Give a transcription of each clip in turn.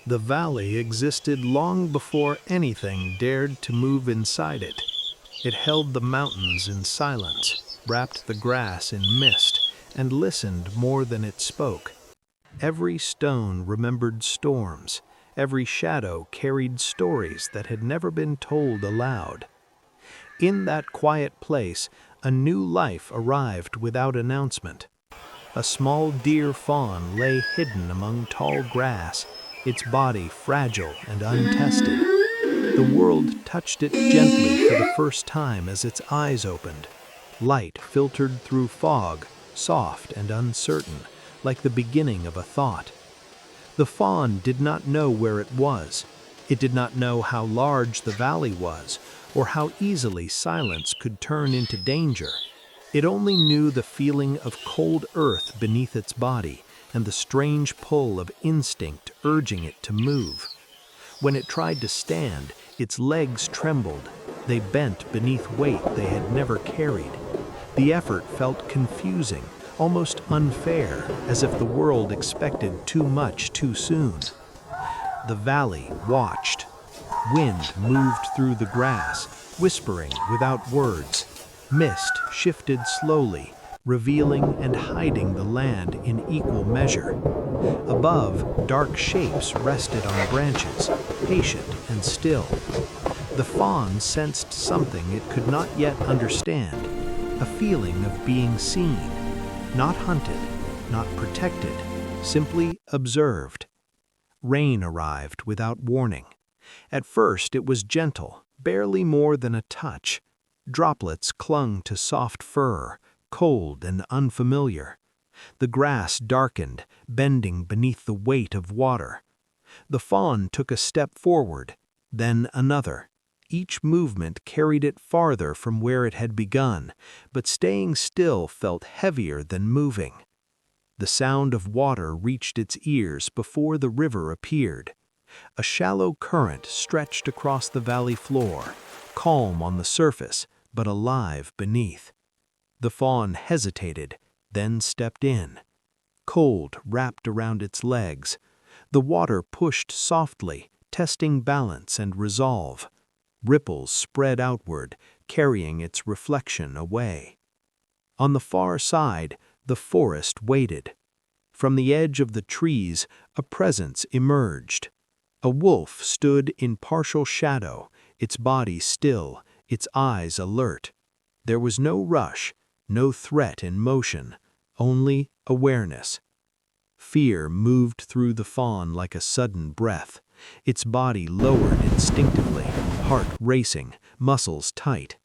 The valley existed long before anything dared to move inside it. It held the mountains in silence, wrapped the grass in mist, and listened more than it spoke. Every stone remembered storms. Every shadow carried stories that had never been told aloud. In that quiet place, a new life arrived without announcement. A small deer fawn lay hidden among tall grass, its body fragile and untested. The world touched it gently for the first time as its eyes opened. Light filtered through fog, soft and uncertain, like the beginning of a thought. The fawn did not know where it was. It did not know how large the valley was, or how easily silence could turn into danger. It only knew the feeling of cold earth beneath its body and the strange pull of instinct urging it to move. When it tried to stand, its legs trembled. They bent beneath weight they had never carried. The effort felt confusing, almost unfair, as if the world expected too much too soon. The valley watched. Wind moved through the grass, whispering without words. Mist shifted slowly, revealing and hiding the land in equal measure. Above, dark shapes rested on branches, patient and still. The fawn sensed something it could not yet understand, a feeling of being seen. Not hunted, not protected, simply observed. Rain arrived without warning. At first it was gentle, barely more than a touch. Droplets clung to soft fur, cold and unfamiliar. The grass darkened, bending beneath the weight of water. The fawn took a step forward, then another. Each movement carried it farther from where it had begun, but staying still felt heavier than moving. The sound of water reached its ears before the river appeared. A shallow current stretched across the valley floor, calm on the surface, but alive beneath. The fawn hesitated, then stepped in. Cold wrapped around its legs. The water pushed softly, testing balance and resolve. Ripples spread outward, carrying its reflection away. On the far side, the forest waited. From the edge of the trees, a presence emerged. A wolf stood in partial shadow, its body still, its eyes alert. There was no rush, no threat in motion, only awareness. Fear moved through the fawn like a sudden breath. Its body lowered instinctively, heart racing, muscles tight.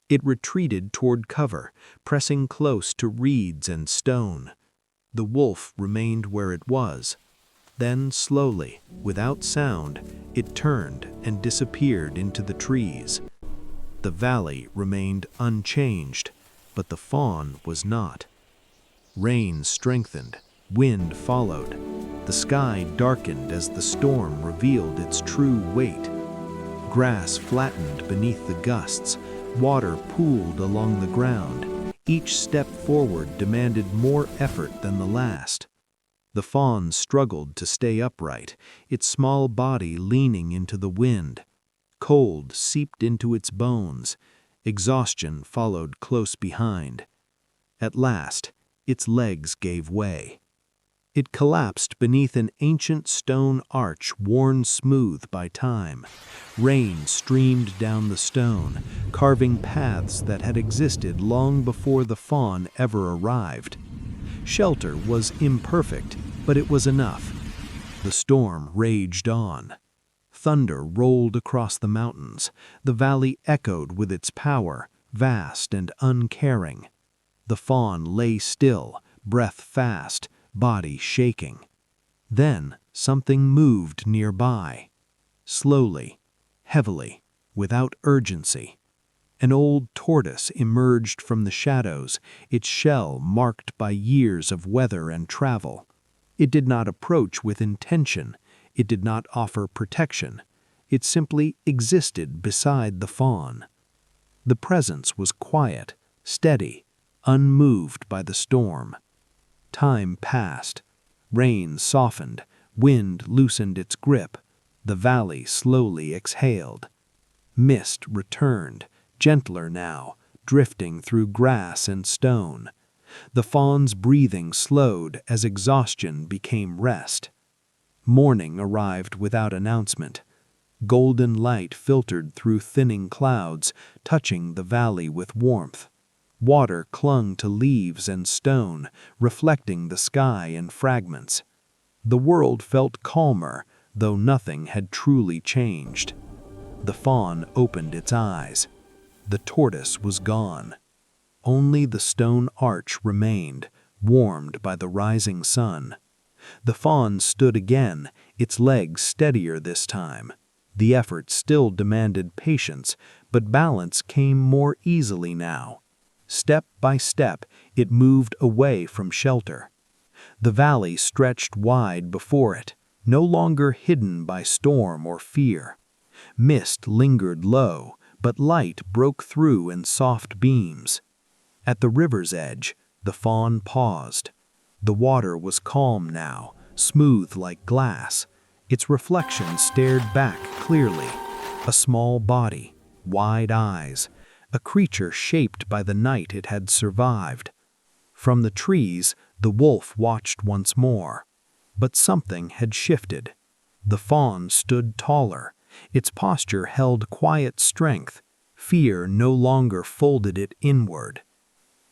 It retreated toward cover, pressing close to reeds and stone. The wolf remained where it was. Then slowly, without sound, it turned and disappeared into the trees. The valley remained unchanged, but the fawn was not. Rain strengthened, wind followed. The sky darkened as the storm revealed its true weight. Grass flattened beneath the gusts, water pooled along the ground. Each step forward demanded more effort than the last. The fawn struggled to stay upright, its small body leaning into the wind. Cold seeped into its bones. Exhaustion followed close behind. At last, its legs gave way. It collapsed beneath an ancient stone arch worn smooth by time. Rain streamed down the stone, carving paths that had existed long before the fawn ever arrived. Shelter was imperfect, but it was enough. The storm raged on. Thunder rolled across the mountains. The valley echoed with its power, vast and uncaring. The fawn lay still, breath fast, body shaking. Then something moved nearby. Slowly, heavily, without urgency. An old tortoise emerged from the shadows, its shell marked by years of weather and travel. It did not approach with intention. It did not offer protection. It simply existed beside the fawn. The presence was quiet, steady, unmoved by the storm. Time passed. Rain softened. Wind loosened its grip. The valley slowly exhaled. Mist returned, gentler now, drifting through grass and stone. The fawn's breathing slowed as exhaustion became rest. Morning arrived without announcement. Golden light filtered through thinning clouds, touching the valley with warmth. Water clung to leaves and stone, reflecting the sky in fragments. The world felt calmer, though nothing had truly changed. The fawn opened its eyes. The tortoise was gone. Only the stone arch remained, warmed by the rising sun. The fawn stood again, its legs steadier this time. The effort still demanded patience, but balance came more easily now. Step by step, it moved away from shelter. The valley stretched wide before it, no longer hidden by storm or fear. Mist lingered low, but light broke through in soft beams. At the river's edge, the fawn paused. The water was calm now, smooth like glass. Its reflection stared back clearly. A small body, wide eyes, a creature shaped by the night it had survived. From the trees, the wolf watched once more. But something had shifted. The fawn stood taller. Its posture held quiet strength. Fear no longer folded it inward.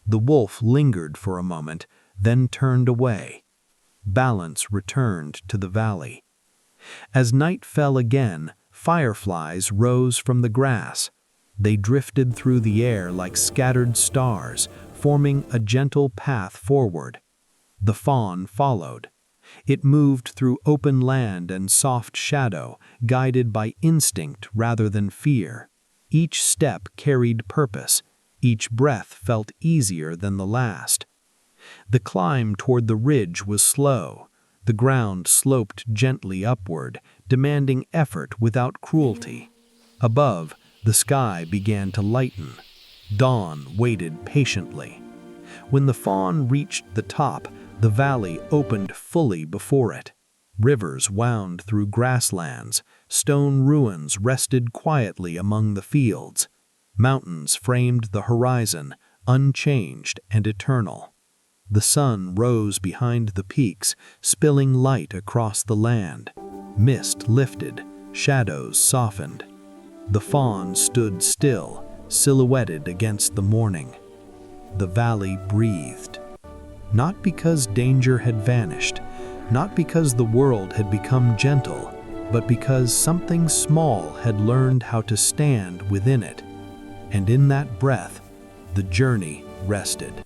The wolf lingered for a moment, then turned away. Balance returned to the valley. As night fell again, fireflies rose from the grass. They drifted through the air like scattered stars, forming a gentle path forward. The fawn followed. It moved through open land and soft shadow, guided by instinct rather than fear. Each step carried purpose. Each breath felt easier than the last. The climb toward the ridge was slow. The ground sloped gently upward, demanding effort without cruelty. Above, the sky began to lighten. Dawn waited patiently. When the fawn reached the top, the valley opened fully before it. Rivers wound through grasslands. Stone ruins rested quietly among the fields. Mountains framed the horizon, unchanged and eternal. The sun rose behind the peaks, spilling light across the land. Mist lifted, shadows softened. The fawn stood still, silhouetted against the morning. The valley breathed. Not because danger had vanished, not because the world had become gentle, but because something small had learned how to stand within it. And in that breath, the journey rested.